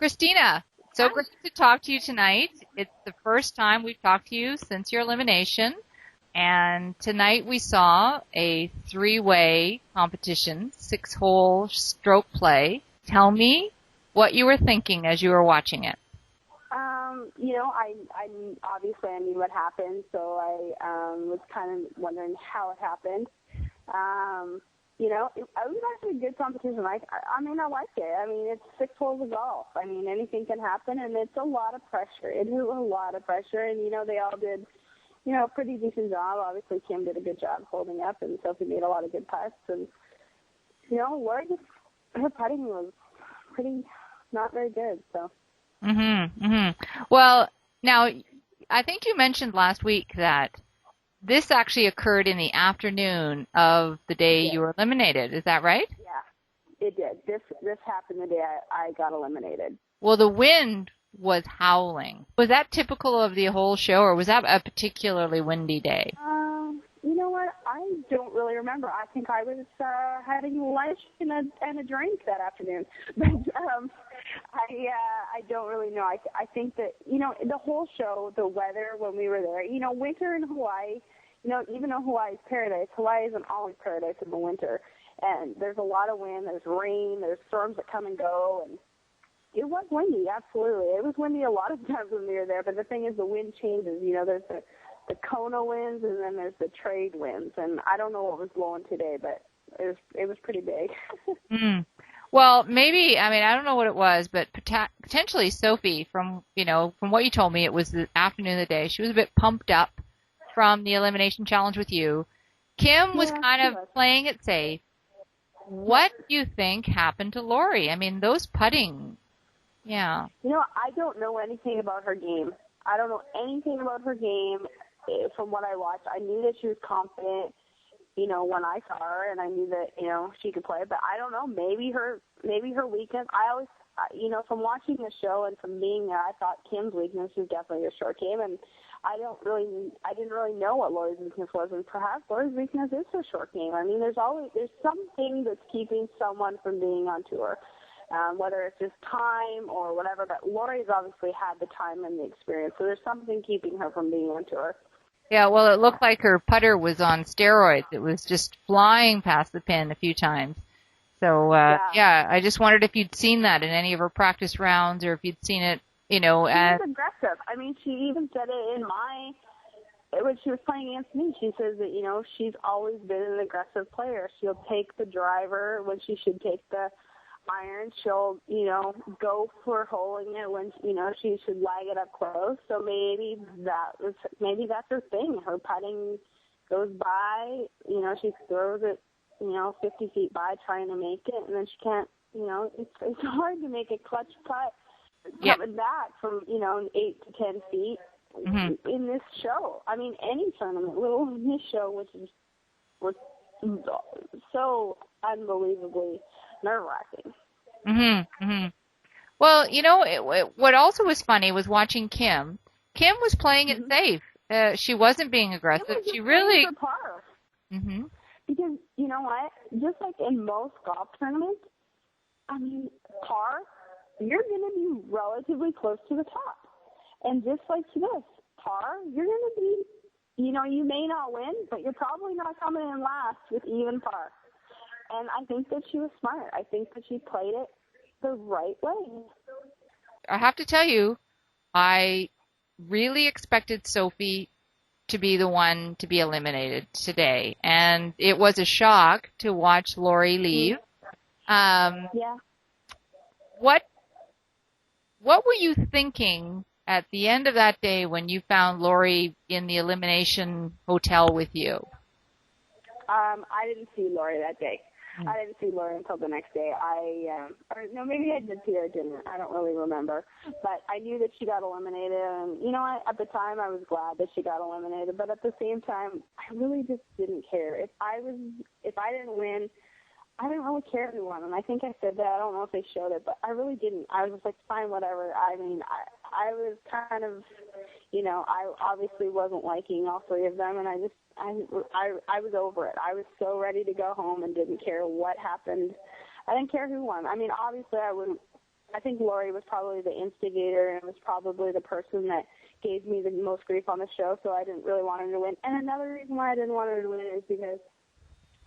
Christina, so Hi. great to talk to you tonight. It's the first time we've talked to you since your elimination, and tonight we saw a three-way competition, six-hole stroke play. Tell me what you were thinking as you were watching it. I obviously I knew what happened, so I was kind of wondering how it happened. It was actually a good competition. I liked it. I mean, it's 6 holes of golf. I mean, anything can happen, and it's a lot of pressure. It is a lot of pressure, and, they all did, a pretty decent job. Obviously, Kim did a good job holding up, and Sophie made a lot of good putts. And, Lori her putting was pretty not very good, so. Well, now, I think you mentioned last week that this actually occurred in the afternoon of the day you were eliminated. Is that right? Yeah, it did. This happened the day I got eliminated. Well, the wind was howling. Was that typical of the whole show, or was that a particularly windy day? You know what? I don't really remember. I think I was having lunch and a drink that afternoon. But I don't really know. I think that, the whole show, the weather when we were there, winter in Hawaii, even though Hawaii is paradise, Hawaii isn't always paradise in the winter. And there's a lot of wind, there's rain, there's storms that come and go, and it was windy, absolutely. It was windy a lot of times when we were there, but the thing is the wind changes. There's the Kona winds, and then there's the trade winds, and I don't know what was blowing today, but it was pretty big. Well, maybe, I don't know what it was, but potentially Sophie, from what you told me, it was the afternoon of the day. She was a bit pumped up from the elimination challenge with you. Kim was kind of playing it safe. What do you think happened to Lori? I mean, those putting, yeah. I don't know anything about her game. I don't know anything about her game from what I watched. I knew that she was confident, when I saw her, and I knew that, she could play. But I don't know, maybe her weakness. I always, from watching the show and from being there, I thought Kim's weakness was definitely her short game, and I didn't really know what Lori's weakness was, and perhaps Lori's weakness is her short game. I mean, there's something that's keeping someone from being on tour. Whether it's just time or whatever, but Lori's obviously had the time and the experience, so there's something keeping her from being on tour. Yeah, well, it looked like her putter was on steroids. It was just flying past the pin a few times. So, yeah, I just wondered if you'd seen that in any of her practice rounds, or if you'd seen it, She was aggressive. I mean, she even said it when she was playing against me. She says that, she's always been an aggressive player. She'll take the driver when she should take the iron. She'll, go for holding it when, she should lag it up close. So maybe that's her thing. Her putting goes by, she throws it, 50 feet by trying to make it, and then she can't, it's hard to make a clutch putt coming back from, 8 to 10 feet in this show. I mean, any tournament, little in this show, which was so unbelievably nerve-wracking. Well, what also was funny was watching Kim. Kim was playing it safe. She wasn't being aggressive. She really. For par. Because you know what? Just like in most golf tournaments, I mean, par, you're going to be relatively close to the top. And just like to this, par, you're going to be, you may not win, but you're probably not coming in last with even par. And I think that she was smart. I think that she played it the right way. I have to tell you, I really expected Sophie to be the one to be eliminated today. And it was a shock to watch Lori leave. Yeah. What were you thinking at the end of that day when you found Lori in the elimination hotel with you? I didn't see Lori that day. I didn't see Lori until the next day. Or no, maybe I did see her at dinner. I don't really remember. But I knew that she got eliminated, and at the time I was glad that she got eliminated. But at the same time, I really just didn't care. If I didn't win, I didn't really care who won. And I think I said that. I don't know if they showed it, but I really didn't. I was just like, fine, whatever. I mean, I was kind of, I obviously wasn't liking all three of them, and I was over it. I was so ready to go home and didn't care what happened. I didn't care who won. I mean, obviously I wouldn't I think Lori was probably the instigator, and it was probably the person that gave me the most grief on the show, so I didn't really want her to win. And another reason why I didn't want her to win is because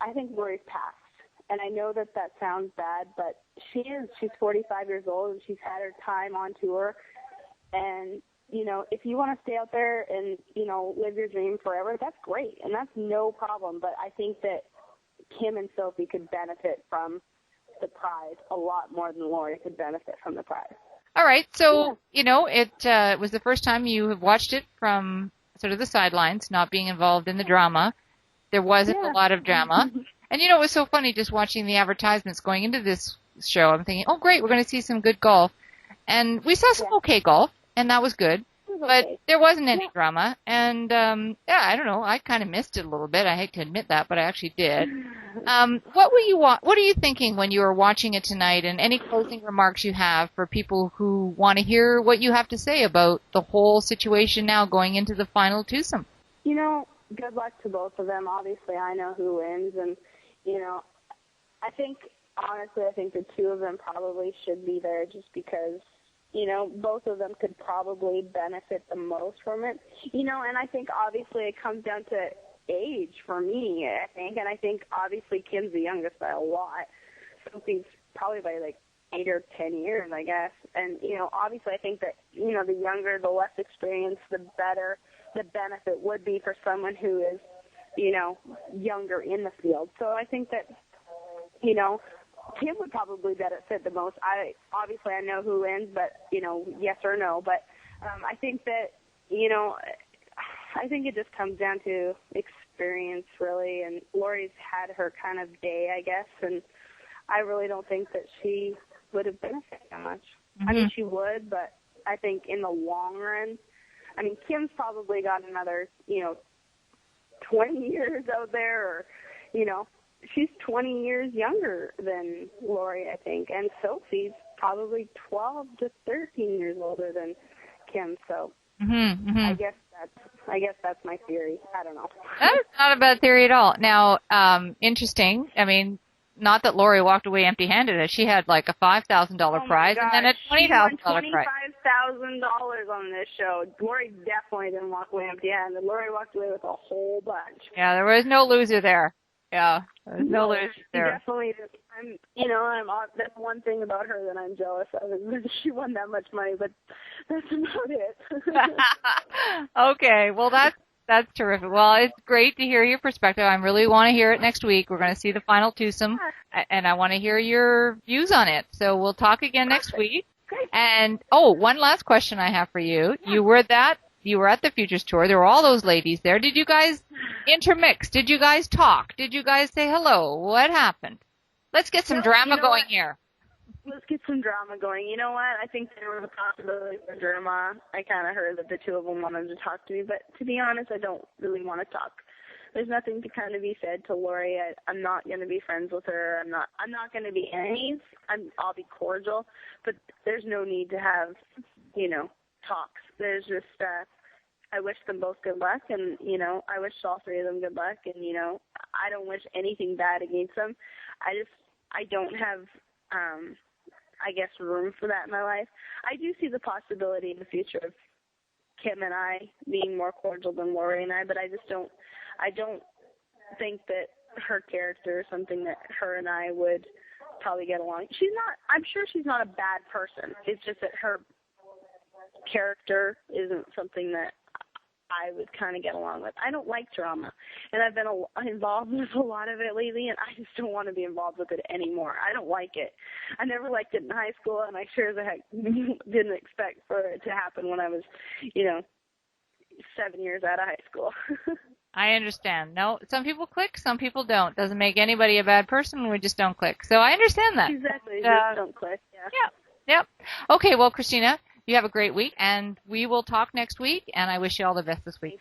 I think Lori's passed. And I know that sounds bad, but she's 45 years old, and she's had her time on tour. And, you know, if you want to stay out there and, you know, live your dream forever, that's great, and that's no problem. But I think that Kim and Sophie could benefit from the prize a lot more than Lori could benefit from the prize. All right, so, you know, it was the first time you have watched it from sort of the sidelines, not being involved in the drama. There wasn't a lot of drama. And, you know, it was so funny just watching the advertisements going into this show. I'm thinking, oh, great, we're going to see some good golf. And we saw some okay golf, and that was good. But there wasn't any drama. And, I don't know, I kind of missed it a little bit. I hate to admit that, but I actually did. What are you thinking when you were watching it tonight, and any closing remarks you have for people who want to hear what you have to say about the whole situation now going into the final twosome? You know, good luck to both of them. Obviously, I know who wins, and, you know, I think the two of them probably should be there just because, you know, both of them could probably benefit the most from it. You know, and I think obviously it comes down to age for me, I think. And I think obviously Kim's the youngest by a lot. Sophie's probably by like 8 or 10 years, I guess. And, you know, obviously I think that, you know, the younger, the less experienced, the better the benefit would be for someone who is, you know, younger in the field. So I think that, you know, Kim would probably benefit the most. I know who wins, but, you know, yes or no. But I think that, you know, I think it just comes down to experience, really. And Lori's had her kind of day, I guess, and I really don't think that she would have benefited that much. Mm-hmm. I mean, she would, but I think in the long run, I mean, Kim's probably got another, you know, 20 years out there, or, you know, she's 20 years younger than Lori, I think, and Sophie's probably 12 to 13 years older than Kim. So I guess that's my theory. I don't know. That's not a bad theory at all. Now, interesting. I mean, not that Lori walked away empty-handed. She had like a $5,000 prize and then a $20,000 prize. $25,000 on this show. Lori definitely didn't walk away empty-handed. Lori walked away with a whole bunch. Yeah, there was no loser there. Yeah, there's no loser there. Definitely. That's one thing about her that I'm jealous of, is that she won that much money, but that's about it. Okay, well that's terrific. Well, it's great to hear your perspective. I really want to hear it next week. We're going to see the final twosome, and I want to hear your views on it. So we'll talk again next week. Great. And one last question I have for you. Yeah. You were at the Futures Tour. There were all those ladies there. Did you guys intermix? Did you guys talk? Did you guys say hello? What happened? Let's get some drama going here. Let's get some drama going. You know what? I think there was a possibility for drama. I kind of heard that the two of them wanted to talk to me, but to be honest, I don't really want to talk. There's nothing to kind of be said to Lori. I'm not going to be friends with her. I'm not going to be enemies. I'll be cordial, but there's no need to have, you know, talks. There's just I wish them both good luck, and, you know, I wish all three of them good luck, and, you know, I don't wish anything bad against them. I don't have, I guess, room for that in my life. I do see the possibility in the future of Kim and I being more cordial than Lori and I, but I don't think that her character is something that her and I would probably get along. I'm sure she's not a bad person. It's just that her character isn't something that I would kind of get along with. I don't like drama, and I've been involved with a lot of it lately, and I just don't want to be involved with it anymore. I don't like it. I never liked it in high school, and I sure as heck didn't expect for it to happen when I was, you know, 7 years out of high school. I understand. No, some people click, some people don't. Doesn't make anybody a bad person. We just don't click. So I understand that. Exactly. Just don't click. Yeah. Yep. Okay. Well, Christina, you have a great week, and we will talk next week, and I wish you all the best this week.